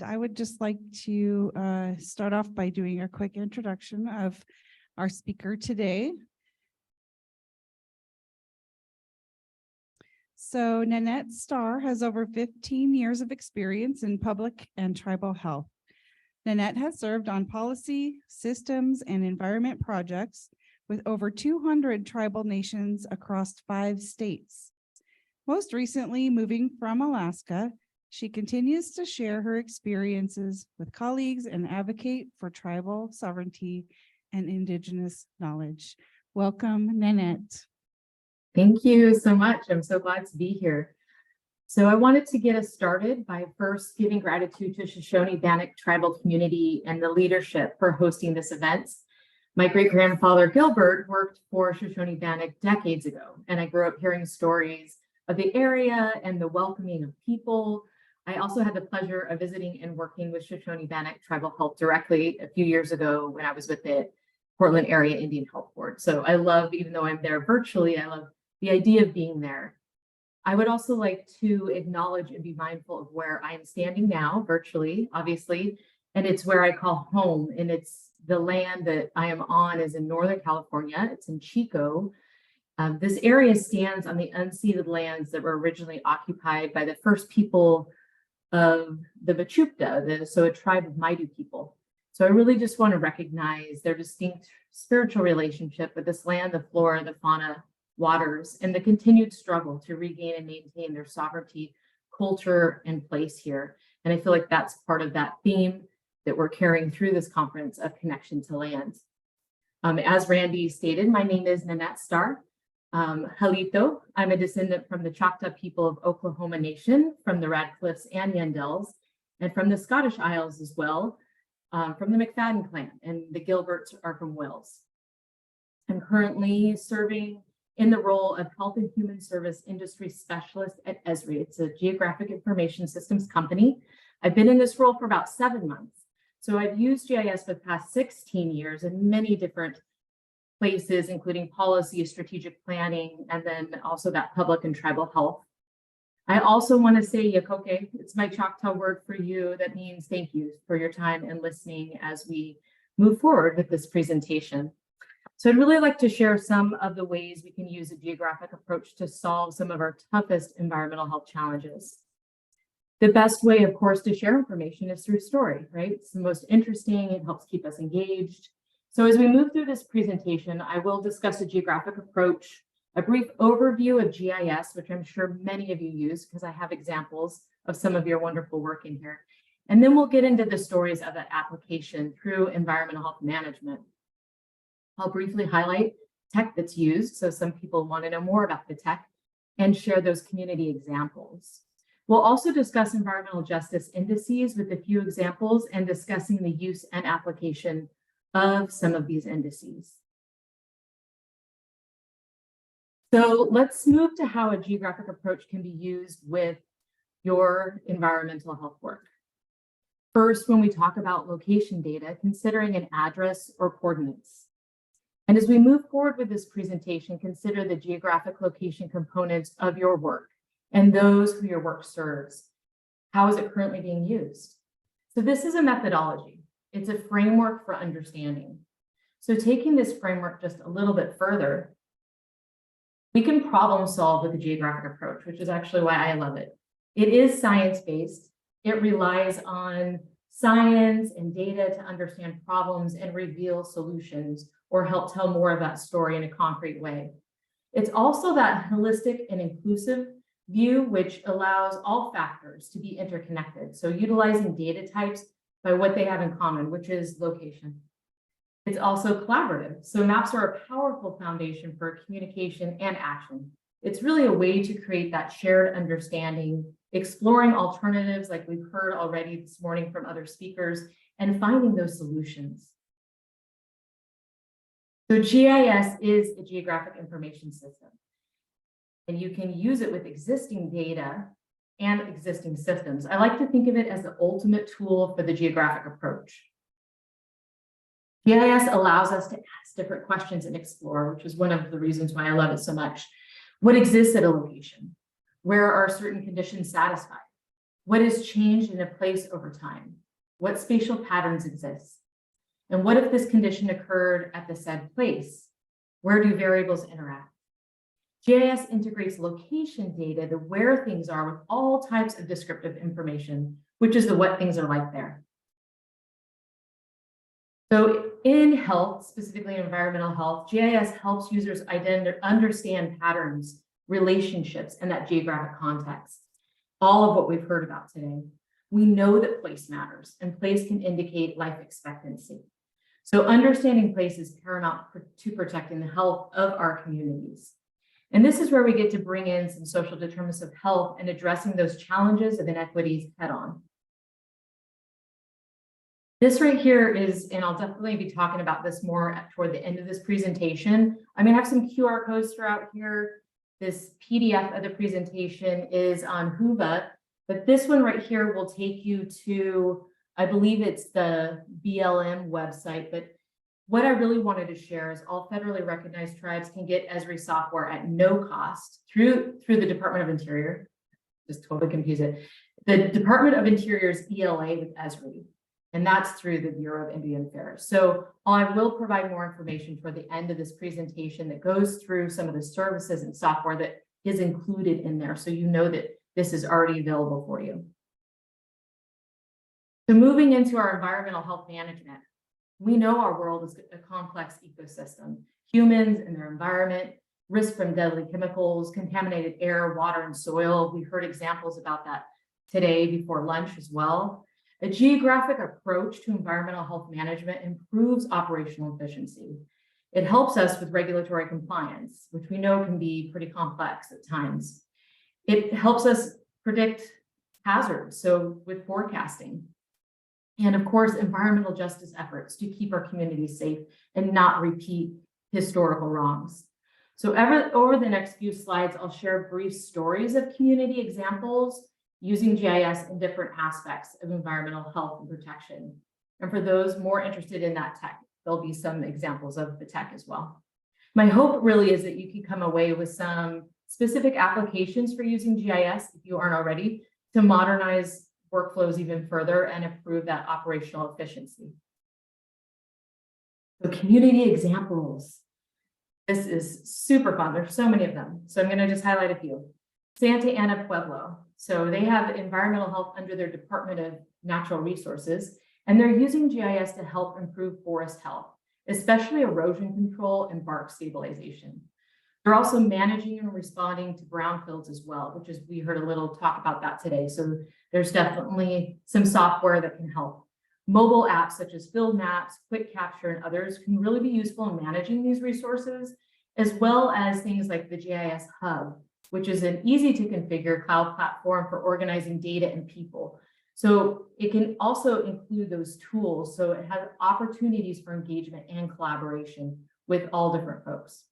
I would just like to start off by doing a quick introduction of our speaker today. So Nanette Starr has over 15 years of experience in public and tribal health. Nanette has served on policy, systems, and environment projects with over 200 tribal nations across 5 states. Most recently, moving from Alaska, she continues to share her experiences with colleagues and advocate for tribal sovereignty and Indigenous knowledge. Welcome, Nanette. Thank you so much. I'm so glad to be here. So I wanted to get us started by first giving gratitude to Shoshone-Bannock tribal community and the leadership for hosting this event. My great-grandfather Gilbert worked for Shoshone-Bannock decades ago, and I grew up hearing stories of the area and the welcoming of people. I also had the pleasure of visiting and working with Shoshone-Bannock Tribal Health directly a few years ago when I was with the Portland Area Indian Health Board. So I love, even though I'm there virtually, I love the idea of being there. I would also like to acknowledge and be mindful of where I am standing now, virtually, obviously, and it's where I call home, and it's the land that I am on is in Northern California. It's in Chico. This area stands on the unceded lands that were originally occupied by the first people of the Vachupta, so a tribe of Maidu people. So I really just want to recognize their distinct spiritual relationship with this land, the flora, the fauna, waters, and the continued struggle to regain and maintain their sovereignty, culture, and place here. And I feel like that's part of that theme that we're carrying through this conference of connection to land. As Randy stated, my name is Nanette Starr. Halito. I'm a descendant from the Choctaw people of Oklahoma Nation, from the Radcliffes and Yandells, and from the Scottish Isles as well, from the McFadden clan, and the Gilberts are from Wales. I'm currently serving in the role of Health and Human Service Industry Specialist at Esri. It's a Geographic Information Systems company. I've been in this role for about 7 months. So I've used GIS for the past 16 years in many different places, including policy, strategic planning, and then also that public and tribal health. I also want to say Yakoke. It's my Choctaw word for you that means thank you for your time and listening as we move forward with this presentation. So I'd really like to share some of the ways we can use a geographic approach to solve some of our toughest environmental health challenges. The best way, of course, to share information is through story, right? It's the most interesting, it helps keep us engaged. So as we move through this presentation, I will discuss a geographic approach, a brief overview of GIS, which I'm sure many of you use because I have examples of some of your wonderful work in here. And then we'll get into the stories of that application through environmental health management. I'll briefly highlight tech that's used, so some people want to know more about the tech, and share those community examples. We'll also discuss environmental justice indices with a few examples and discussing the use and application of some of these indices. So let's move to how a geographic approach can be used with your environmental health work. First, when we talk about location data, considering an address or coordinates. And as we move forward with this presentation, consider the geographic location components of your work and those who your work serves. How is it currently being used? So this is a methodology. It's a framework for understanding. So taking this framework just a little bit further, we can problem solve with the geographic approach, which is actually why I love it. It is science-based. It relies on science and data to understand problems and reveal solutions or help tell more of that story in a concrete way. It's also that holistic and inclusive view, which allows all factors to be interconnected. So utilizing data types by what they have in common, which is location. It's also collaborative. So maps are a powerful foundation for communication and action. It's really a way to create that shared understanding, exploring alternatives like we've heard already this morning from other speakers, and finding those solutions. So GIS is a geographic information system, and you can use it with existing data and existing systems. I like to think of it as the ultimate tool for the geographic approach. GIS allows us to ask different questions and explore, which is one of the reasons why I love it so much. What exists at a location? Where are certain conditions satisfied? What has changed in a place over time? What spatial patterns exist? And what if this condition occurred at the said place? Where do variables interact? GIS integrates location data, the where things are, with all types of descriptive information, which is the what things are like there. So in health, specifically environmental health, GIS helps users understand patterns, relationships, and that geographic context. All of what we've heard about today. We know that place matters, and place can indicate life expectancy. So understanding place is paramount to protecting the health of our communities. And this is where we get to bring in some social determinants of health and addressing those challenges of inequities head on. This right here is, and I'll definitely be talking about this more toward the end of this presentation. I'm going to have some QR codes throughout here. This PDF of the presentation is on Whova, but this one right here will take you to, I believe it's the BLM website, but what I really wanted to share is all federally recognized tribes can get Esri software at no cost through the Department of Interior. Just totally confuse it. The Department of Interior's ELA with Esri, and that's through the Bureau of Indian Affairs. So I will provide more information for the end of this presentation that goes through some of the services and software that is included in there, so you know that this is already available for you. So moving into our environmental health management, we know our world is a complex ecosystem. Humans and their environment, risk from deadly chemicals, contaminated air, water, and soil. We heard examples about that today before lunch as well. A geographic approach to environmental health management improves operational efficiency. It helps us with regulatory compliance, which we know can be pretty complex at times. It helps us predict hazards, so with forecasting. And of course, environmental justice efforts to keep our communities safe and not repeat historical wrongs. So over the next few slides, I'll share brief stories of community examples using GIS in different aspects of environmental health and protection. And for those more interested in that tech, there'll be some examples of the tech as well. My hope really is that you can come away with some specific applications for using GIS, if you aren't already, to modernize workflows even further and improve that operational efficiency. So community examples. This is super fun. There's so many of them. So I'm going to just highlight a few. Santa Ana Pueblo. So they have environmental health under their Department of Natural Resources, and they're using GIS to help improve forest health, especially erosion control and bark stabilization. They're also managing and responding to brownfields as well, which is, we heard a little talk about that today. So there's definitely some software that can help. Mobile apps such as Field Maps, Quick Capture, and others can really be useful in managing these resources, as well as things like the GIS Hub, which is an easy to configure cloud platform for organizing data and people. So it can also include those tools. So it has opportunities for engagement and collaboration with all different folks.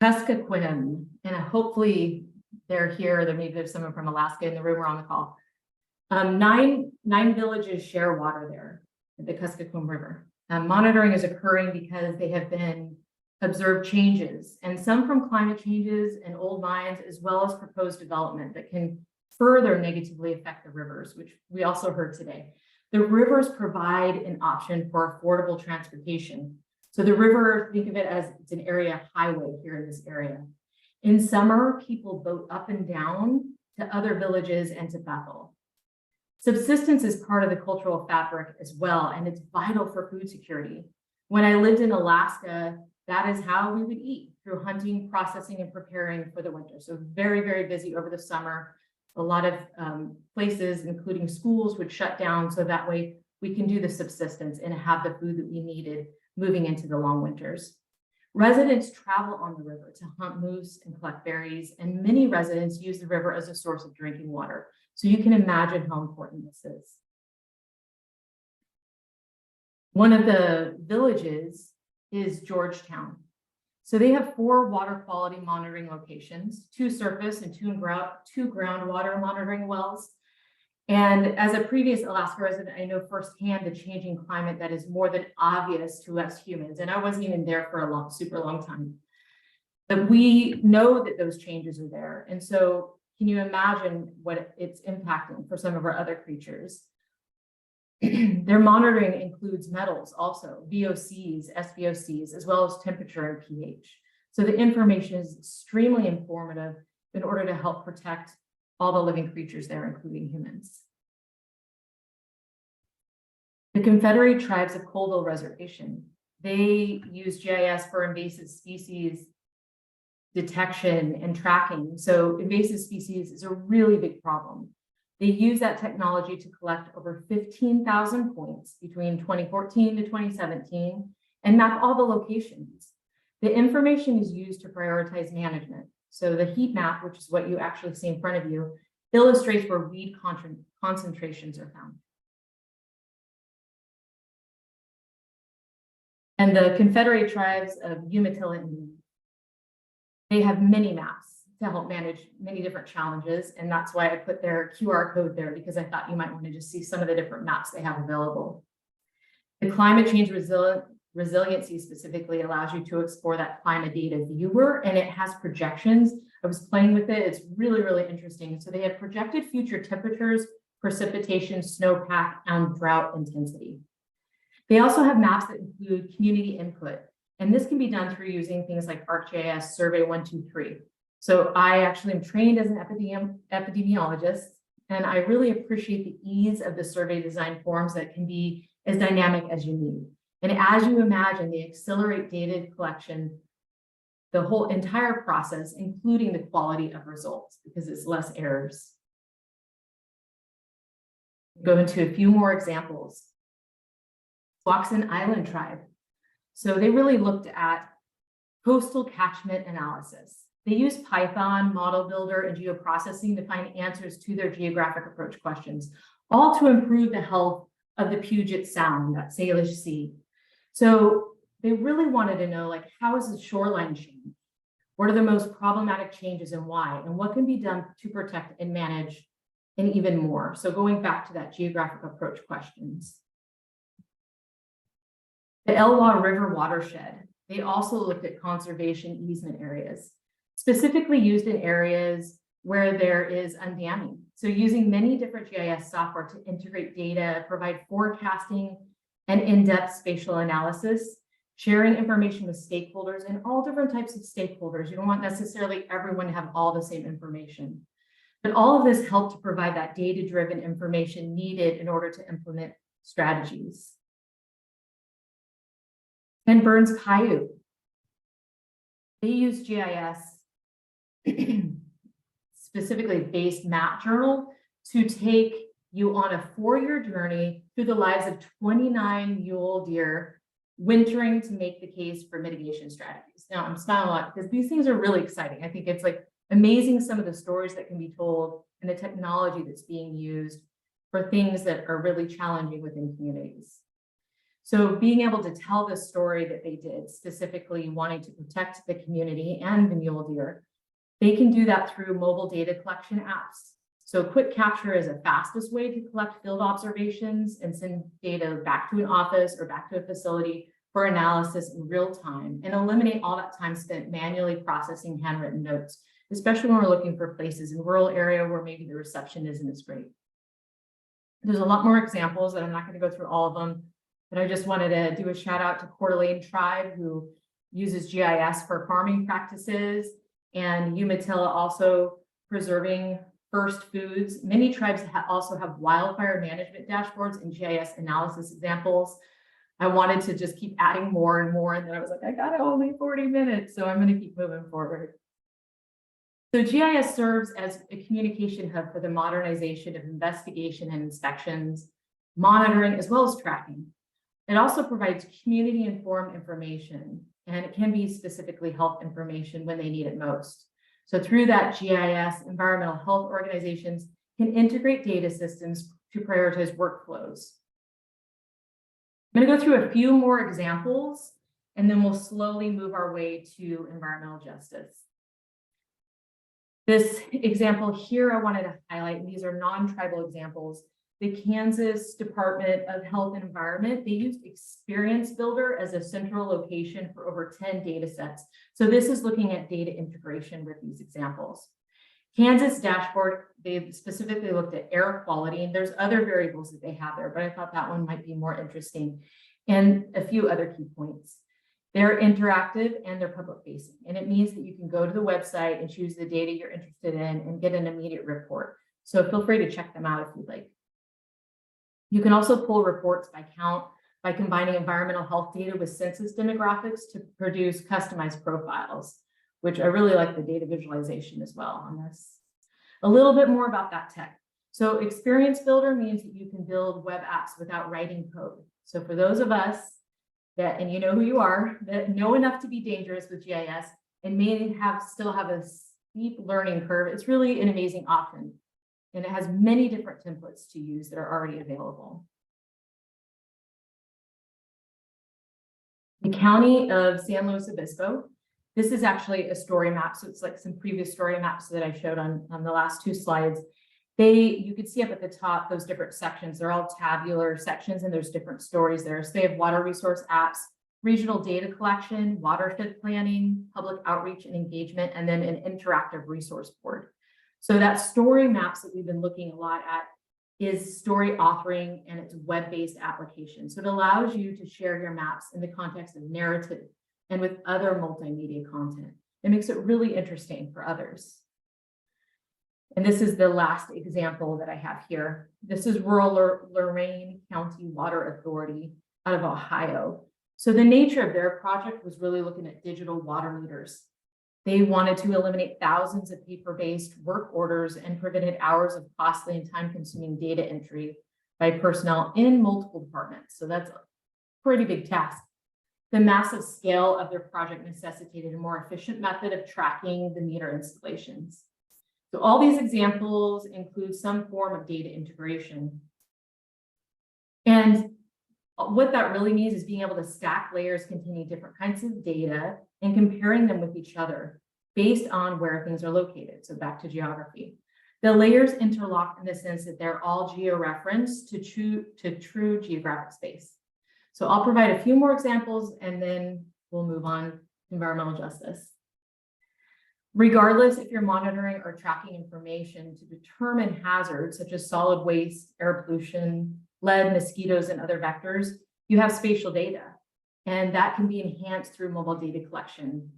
Kuskokwim, and hopefully they're here. Maybe there's someone from Alaska in the room or on the call. Nine villages share water there at the Kuskokwim River. Monitoring is occurring because they have been observed changes, and some from climate changes and old mines, as well as proposed development that can further negatively affect the rivers, which we also heard today. The rivers provide an option for affordable transportation. So the river, think of it as it's an area highway here in this area. In summer, people boat up and down to other villages and to Bethel. Subsistence is part of the cultural fabric as well, and it's vital for food security. When I lived in Alaska, that is how we would eat, through hunting, processing, and preparing for the winter. So very, very busy over the summer. A lot of places, including schools, would shut down, so that way we can do the subsistence and have the food that we needed moving into the long winters. Residents travel on the river to hunt moose and collect berries, and many residents use the river as a source of drinking water. So you can imagine how important this is. One of the villages is Georgetown. So they have 4 water quality monitoring locations, 2 surface and 2 groundwater monitoring wells. And as a previous Alaska resident, I know firsthand the changing climate that is more than obvious to us humans. And I wasn't even there for a super long time. But we know that those changes are there. And so can you imagine what it's impacting for some of our other creatures? Their monitoring includes metals also, VOCs, SVOCs, as well as temperature and pH. So the information is extremely informative in order to help protect all the living creatures there, including humans. The Confederate Tribes of Colville Reservation, they use GIS for invasive species detection and tracking. So invasive species is a really big problem. They use that technology to collect over 15,000 points between 2014 to 2017 and map all the locations. The information is used to prioritize management. So the heat map, which is what you actually see in front of you, illustrates where weed concentrations are found. And the Confederate Tribes of Umatilla Indians, they have many maps to help manage many different challenges. And that's why I put their QR code there, because I thought you might want to just see some of the different maps they have available. The climate change resiliency specifically allows you to explore that climate data viewer, and it has projections. I was playing with it. It's really, really interesting. So they have projected future temperatures, precipitation, snowpack, and drought intensity. They also have maps that include community input, and this can be done through using things like ArcGIS Survey 123. So I actually am trained as an epidemiologist, and I really appreciate the ease of the survey design forms that can be as dynamic as you need. And as you imagine, they accelerate data collection, the whole entire process, including the quality of results, because it's less errors. Go into a few more examples. Waxahachie Island Tribe. So they really looked at coastal catchment analysis. They used Python, Model Builder, and geoprocessing to find answers to their geographic approach questions, all to improve the health of the Puget Sound, that Salish Sea. So they really wanted to know, like, how is the shoreline change? What are the most problematic changes and why? And what can be done to protect and manage, and even more? So going back to that geographic approach questions. The Elwha River watershed, they also looked at conservation easement areas, specifically used in areas where there is undamming. So using many different GIS software to integrate data, provide forecasting and in-depth spatial analysis, sharing information with stakeholders and all different types of stakeholders. You don't want necessarily everyone to have all the same information. But all of this helped to provide that data-driven information needed in order to implement strategies. And Burns Paiute, they use GIS, specifically based map journal, to take you on a 4-year journey through the lives of 29 mule deer wintering to make the case for mitigation strategies. Now I'm smiling a lot because these things are really exciting. I think it's like amazing some of the stories that can be told and the technology that's being used for things that are really challenging within communities. So being able to tell the story that they did, specifically wanting to protect the community and the mule deer, they can do that through mobile data collection apps. So quick capture is the fastest way to collect field observations and send data back to an office or back to a facility for analysis in real time, and eliminate all that time spent manually processing handwritten notes, especially when we're looking for places in rural area where maybe the reception isn't as great. There's a lot more examples that I'm not going to go through all of them, but I just wanted to do a shout out to Coeur d'Alene Tribe, who uses GIS for farming practices, and Umatilla also preserving first foods. Many tribes also have wildfire management dashboards and GIS analysis examples. I wanted to just keep adding more and more, and then I was like, I got only 40 minutes, so I'm going to keep moving forward. So GIS serves as a communication hub for the modernization of investigation and inspections, monitoring, as well as tracking. It also provides community-informed information, and it can be specifically health information when they need it most. So through that, GIS, environmental health organizations can integrate data systems to prioritize workflows. I'm going to go through a few more examples, and then we'll slowly move our way to environmental justice. This example here I wanted to highlight, and these are non-tribal examples. The Kansas Department of Health and Environment, they used Experience Builder as a central location for over 10 data sets. So this is looking at data integration with these examples. Kansas dashboard, they specifically looked at air quality, and there's other variables that they have there, but I thought that one might be more interesting. And a few other key points. They're interactive and they're public facing. And it means that you can go to the website and choose the data you're interested in and get an immediate report. So feel free to check them out if you'd like. You can also pull reports by count by combining environmental health data with census demographics to produce customized profiles, which I really like the data visualization as well on this. A little bit more about that tech. So Experience Builder means that you can build web apps without writing code. So for those of us that, and you know who you are, that know enough to be dangerous with GIS and may still have a steep learning curve, it's really an amazing option. And it has many different templates to use that are already available. The County of San Luis Obispo. This is actually a story map. So it's like some previous story maps that I showed on the last two slides. You could see up at the top, those different sections. They're all tabular sections and there's different stories there. So they have water resource apps, regional data collection, watershed planning, public outreach and engagement, and then an interactive resource board. So that story maps that we've been looking a lot at is story authoring, and it's web-based application. So it allows you to share your maps in the context of narrative and with other multimedia content. It makes it really interesting for others. And this is the last example that I have here. This is rural Lorain County Water Authority out of Ohio. So the nature of their project was really looking at digital water meters. They wanted to eliminate thousands of paper-based work orders and prevented hours of costly and time-consuming data entry by personnel in multiple departments. So that's a pretty big task. The massive scale of their project necessitated a more efficient method of tracking the meter installations. So all these examples include some form of data integration. And what that really means is being able to stack layers containing different kinds of data and comparing them with each other based on where things are located. So back to geography. The layers interlock in the sense that they're all georeferenced to true geographic space. So I'll provide a few more examples and then we'll move on to environmental justice. Regardless if you're monitoring or tracking information to determine hazards such as solid waste, air pollution, lead, mosquitoes, and other vectors, you have spatial data. And that can be enhanced through mobile data collection,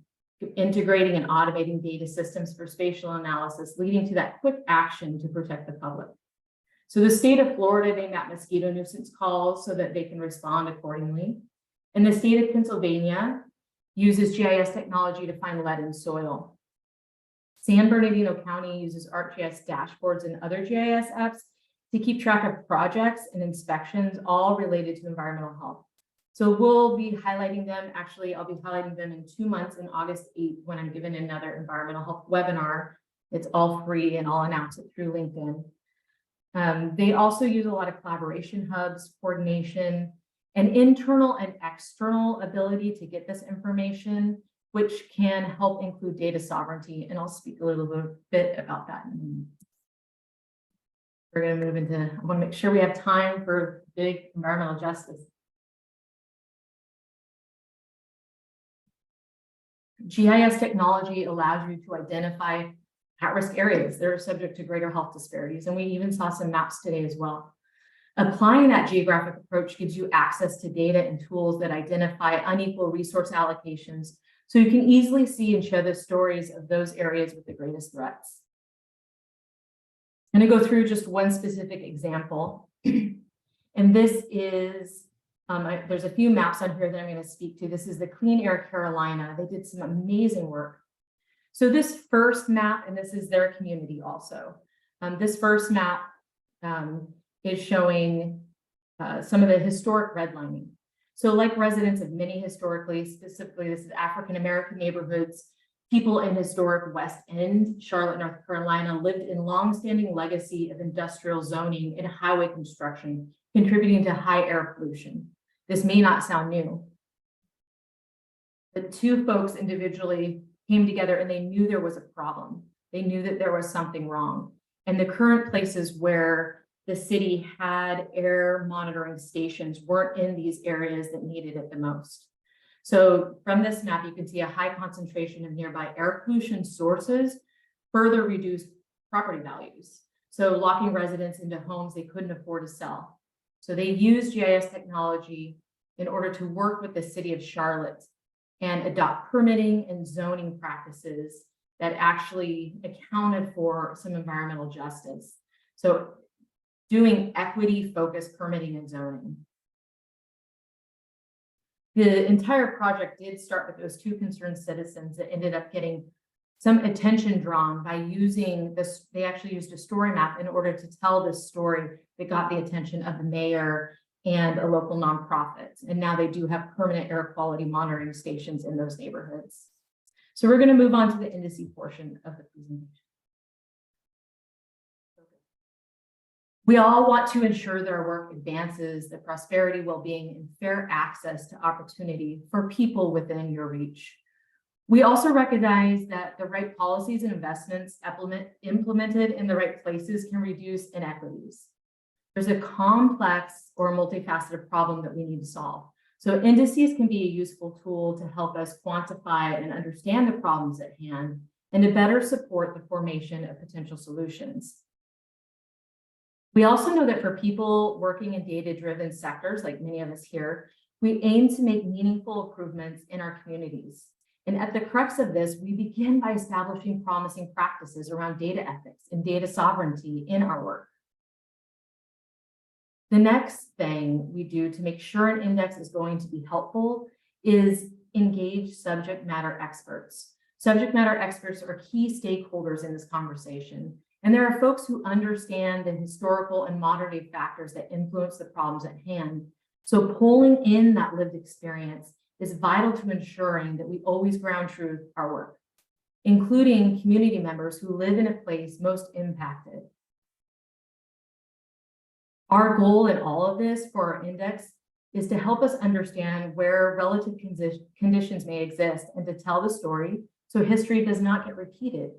integrating and automating data systems for spatial analysis, leading to that quick action to protect the public. So the state of Florida, they map mosquito nuisance calls so that they can respond accordingly. And the state of Pennsylvania uses GIS technology to find lead in soil. San Bernardino County uses ArcGIS dashboards and other GIS apps to keep track of projects and inspections, all related to environmental health. So we'll be highlighting them. Actually, I'll be highlighting them in 2 months on August 8th when I'm giving another environmental health webinar. It's all free and I'll announce it through LinkedIn. They also use a lot of collaboration hubs, coordination, and internal and external ability to get this information, which can help include data sovereignty. And I'll speak a little bit about that in a minute. We're going to move into, I want to make sure we have time for big environmental justice. GIS technology allows you to identify at-risk areas that are subject to greater health disparities. And we even saw some maps today as well. Applying that geographic approach gives you access to data and tools that identify unequal resource allocations, so you can easily see and show the stories of those areas with the greatest threats. I'm going to go through just one specific example. And this is, there's a few maps on here that I'm going to speak to. This is the Clean Air Carolina. They did some amazing work. So this first map, and this is their community also. This first map is showing some of the historic redlining. So like residents of many historically, specifically, this is African-American neighborhoods, people in historic West End, Charlotte, North Carolina, lived in longstanding legacy of industrial zoning and highway construction, contributing to high air pollution. This may not sound new. The two folks individually came together and they knew there was a problem. They knew that there was something wrong. And the current places where the city had air monitoring stations weren't in these areas that needed it the most. So from this map, you can see a high concentration of nearby air pollution sources further reduced property values. So locking residents into homes they couldn't afford to sell. So they used GIS technology in order to work with the city of Charlotte and adopt permitting and zoning practices that actually accounted for some environmental justice. So doing equity-focused permitting and zoning. The entire project did start with those 2 concerned citizens that ended up getting some attention drawn by using this. They actually used a story map in order to tell this story that got the attention of the mayor and a local nonprofit. And now they do have permanent air quality monitoring stations in those neighborhoods. So we're going to move on to the indice portion of the presentation. We all want to ensure that our work advances the prosperity, well-being, and fair access to opportunity for people within your reach. We also recognize that the right policies and investments implemented in the right places can reduce inequities. There's a complex or multifaceted problem that we need to solve. So indices can be a useful tool to help us quantify and understand the problems at hand and to better support the formation of potential solutions. We also know that for people working in data-driven sectors, like many of us here, we aim to make meaningful improvements in our communities. And at the crux of this, we begin by establishing promising practices around data ethics and data sovereignty in our work. The next thing we do to make sure an index is going to be helpful is engage subject matter experts. Subject matter experts are key stakeholders in this conversation. And there are folks who understand the historical and modern day factors that influence the problems at hand. So pulling in that lived experience is vital to ensuring that we always ground truth our work, including community members who live in a place most impacted. Our goal in all of this for our index is to help us understand where relative conditions may exist and to tell the story so history does not get repeated.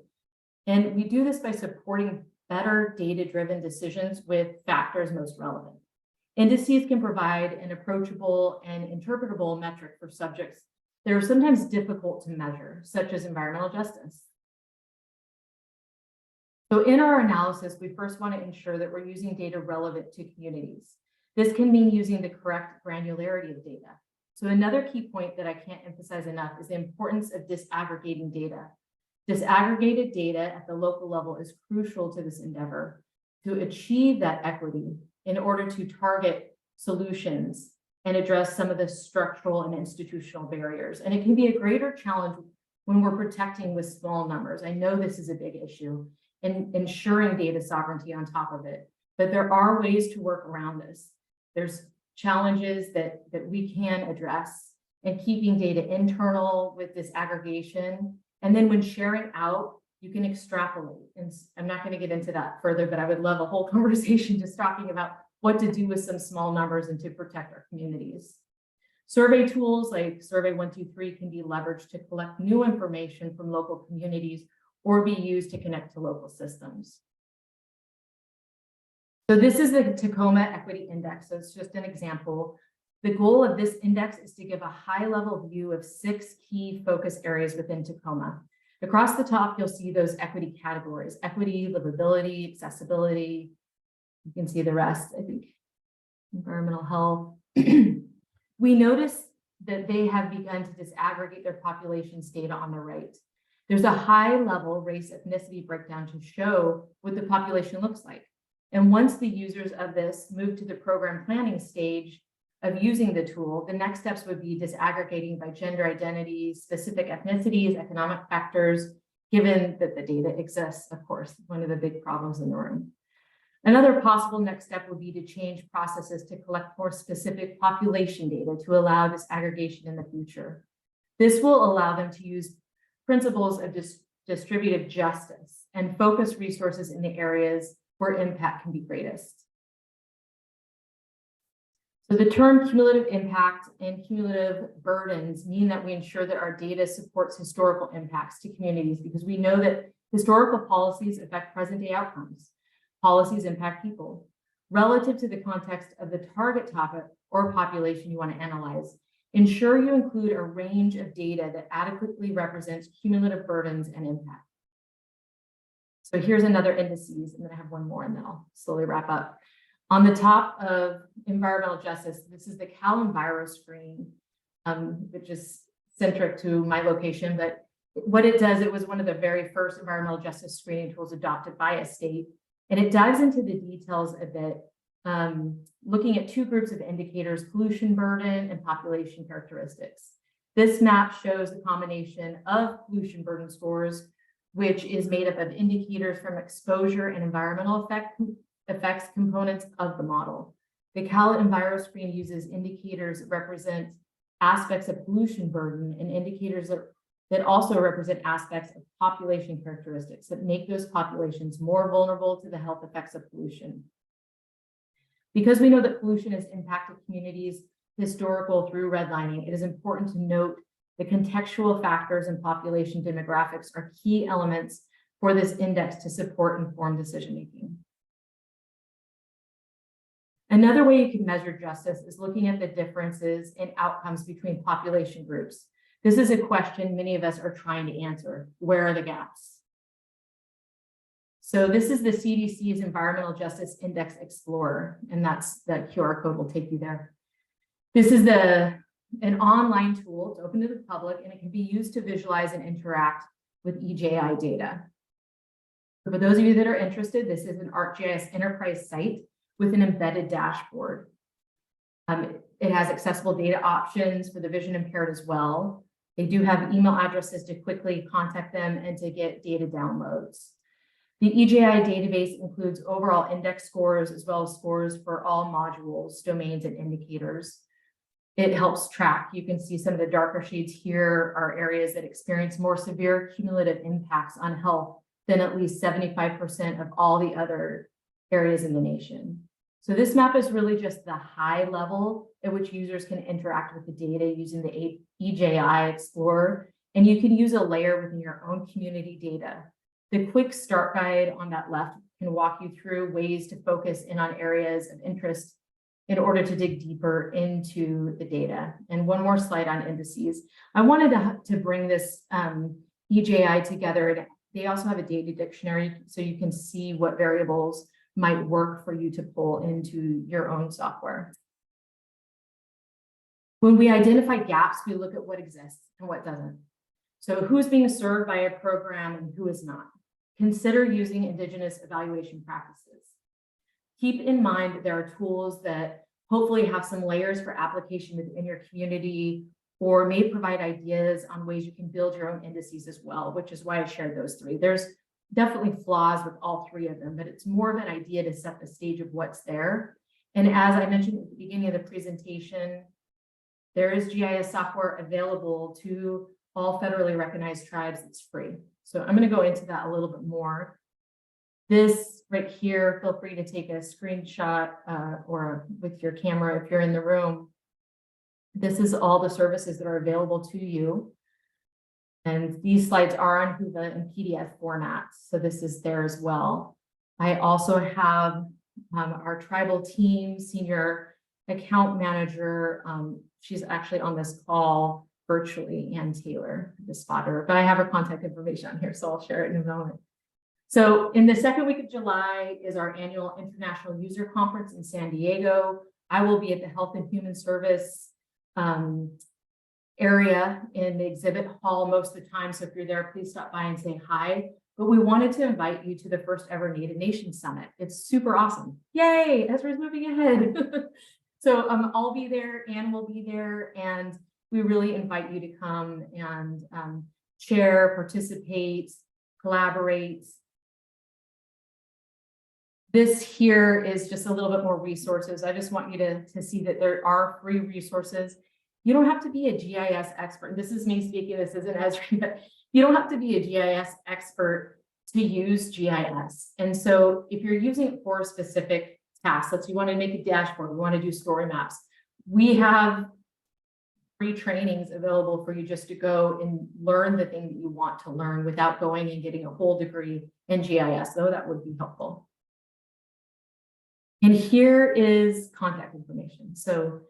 And we do this by supporting better data-driven decisions with factors most relevant. Indices can provide an approachable and interpretable metric for subjects that are sometimes difficult to measure, such as environmental justice. So in our analysis, we first want to ensure that we're using data relevant to communities. This can mean using the correct granularity of data. So another key point that I can't emphasize enough is the importance of disaggregating data. Disaggregated data at the local level is crucial to this endeavor to achieve that equity in order to target solutions and address some of the structural and institutional barriers. And it can be a greater challenge when we're protecting with small numbers. I know this is a big issue and ensuring data sovereignty on top of it, but there are ways to work around this. There's challenges that we can address, and keeping data internal with this aggregation. And then when sharing out, you can extrapolate. And I'm not going to get into that further, but I would love a whole conversation just talking about what to do with some small numbers and to protect our communities. Survey tools like Survey 123 can be leveraged to collect new information from local communities or be used to connect to local systems. So this is the Tacoma Equity Index. So it's just an example. The goal of this index is to give a high-level view of 6 key focus areas within Tacoma. Across the top, you'll see those equity categories: equity, livability, accessibility. You can see the rest, I think, environmental health. We notice that they have begun to disaggregate their population's data on the right. There's a high-level race ethnicity breakdown to show what the population looks like. And once the users of this move to the program planning stage of using the tool, the next steps would be disaggregating by gender identity, specific ethnicities, economic factors, given that the data exists, of course, one of the big problems in the room. Another possible next step would be to change processes to collect more specific population data to allow disaggregation in the future. This will allow them to use principles of distributive justice and focus resources in the areas where impact can be greatest. So the term cumulative impact and cumulative burdens mean that we ensure that our data supports historical impacts to communities, because we know that historical policies affect present day outcomes. Policies impact people. Relative to the context of the target topic or population you want to analyze, ensure you include a range of data that adequately represents cumulative burdens and impact. So here's another indices, and then I have one more and then I'll slowly wrap up. On the top of environmental justice, this is the Cal Enviro screen, which is centric to my location, but what it does, it was one of the very first environmental justice screening tools adopted by a state, and it dives into the details a bit, looking at two groups of indicators, pollution burden and population characteristics. This map shows the combination of pollution burden scores, which is made up of indicators from exposure and environmental effects components of the model. The Cal Enviro screen uses indicators that represent aspects of pollution burden and indicators that also represent aspects of population characteristics that make those populations more vulnerable to the health effects of pollution. Because we know that pollution has impacted communities historical through redlining, it is important to note the contextual factors and population demographics are key elements for this index to support informed decision-making. Another way you can measure justice is looking at the differences in outcomes between population groups. This is a question many of us are trying to answer. Where are the gaps? So this is the CDC's Environmental Justice Index Explorer, and that's that QR code will take you there. This is an online tool. It's open to the public, and it can be used to visualize and interact with EJI data. So for those of you that are interested, this is an ArcGIS enterprise site with an embedded dashboard. It has accessible data options for the vision impaired as well. They do have email addresses to quickly contact them and to get data downloads. The EJI database includes overall index scores as well as scores for all modules, domains, and indicators. It helps track. You can see some of the darker shades here are areas that experience more severe cumulative impacts on health than at least 75% of all the other areas in the nation. So this map is really just the high level at which users can interact with the data using the EJI Explorer, and you can use a layer within your own community data. The quick start guide on that left can walk you through ways to focus in on areas of interest in order to dig deeper into the data. And one more slide on indices. I wanted to bring this EJI together. They also have a data dictionary so you can see what variables might work for you to pull into your own software. When we identify gaps, we look at what exists and what doesn't. So who's being served by a program and who is not. Consider using Indigenous evaluation practices. Keep in mind that there are tools that hopefully have some layers for application within your community or may provide ideas on ways you can build your own indices as well, which is why I shared those three. There's definitely flaws with all three of them, but it's more of an idea to set the stage of what's there. And as I mentioned at the beginning of the presentation, there is GIS software available to all federally recognized tribes. It's free. So I'm going to go into that a little bit more. This right here, feel free to take a screenshot or with your camera if you're in the room. This is all the services that are available to you. And these slides are on Whova in PDF formats. So this is there as well. I also have our tribal team, senior account manager. She's actually on this call virtually, Ann Taylor, the spotter, but I have her contact information on here, so I'll share it in a moment. So in the second week of July is our annual International User Conference in San Diego. I will be at the Health and Human Service area in the exhibit hall most of the time. So if you're there, please stop by and say hi. But we wanted to invite you to the first ever Native Nations Summit. It's super awesome. Yay, Ezra's moving ahead. So I'll be there, Anne will be there, and we really invite you to come and share, participate, collaborate. This here is just a little bit more resources. I just want you to see that there are free resources. You don't have to be a GIS expert. This is me speaking, this isn't Ezra, but you don't have to be a GIS expert to use GIS. And so if you're using it for a specific task, let's say you want to make a dashboard, we want to do story maps, we have free trainings available for you just to go and learn the thing that you want to learn without going and getting a whole degree in GIS, though that would be helpful. And here is contact information. So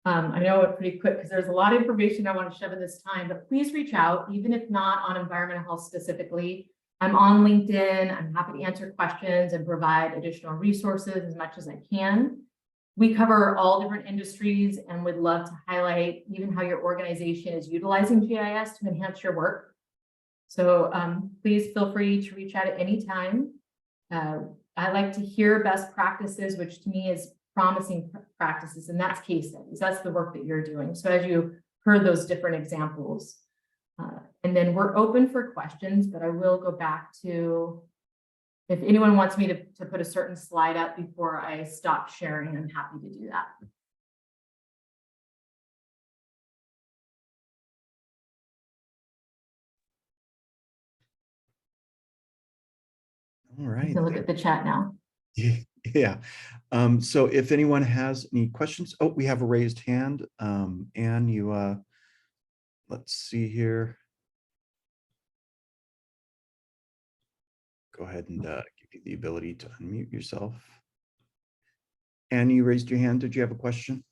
I know it's pretty quick because there's a lot of information I want to shove in this time, but please reach out, even if not on environmental health specifically. I'm on LinkedIn. I'm happy to answer questions and provide additional resources as much as I can. We cover all different industries and would love to highlight even how your organization is utilizing GIS to enhance your work. So please feel free to reach out at any time. I like to hear best practices, which to me is promising practices, and that's case studies. That's the work that you're doing. So as you heard those different examples, and then we're open for questions, but I will go back to, if anyone wants me to put a certain slide up before I stop sharing, I'm happy to do that. All right. You can look at the chat now. Yeah. So if anyone has any questions, oh, we have a raised hand. Anne, you, let's see here. Go ahead and give you the ability to unmute yourself. Anne, you raised your hand. Did you have a question?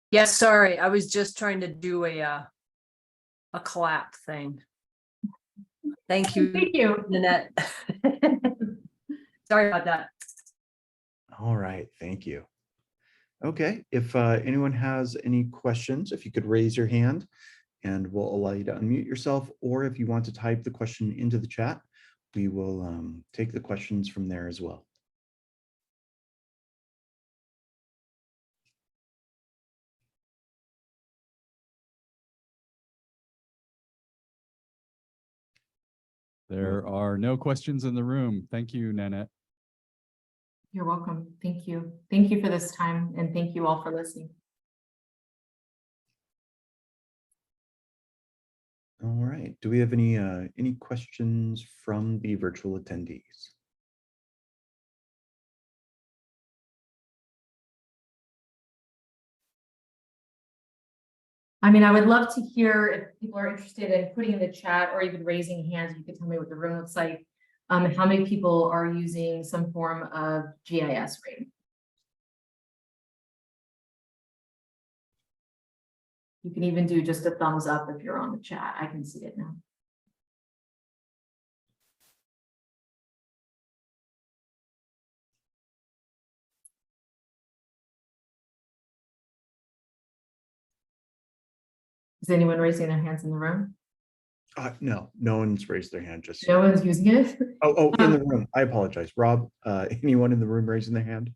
Yes, sorry. I was just trying to do a clap thing. Thank you, Thank you. Nanette. Sorry about that. All right. Thank you. Okay. If anyone has any questions, if you could raise your hand and we'll allow you to unmute yourself, or if you want to type the question into the chat, we will take the questions from there as well. There are no questions in the room. Thank you, Nanette. You're welcome. Thank you. Thank you for this time, and thank you all for listening. All right. Do we have any questions from the virtual attendees? I mean, I would love to hear if people are interested in putting in the chat or even raising hands. You could tell me what the room looks like. How many people are using some form of GIS rating? You can even do just a thumbs up if you're on the chat. I can see it now. Is anyone raising their hands in the room? No one's raised their hand just No yet. one's using it? Oh, in the room. I apologize. Rob, anyone in the room raising their hand?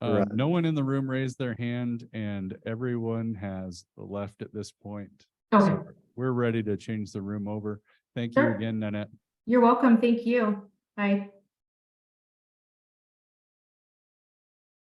No one in the room raised their hand, and everyone has left at this point. Okay. So we're ready to change the room over. Thank you Sure. again, Nanette. You're welcome. Thank you. Bye.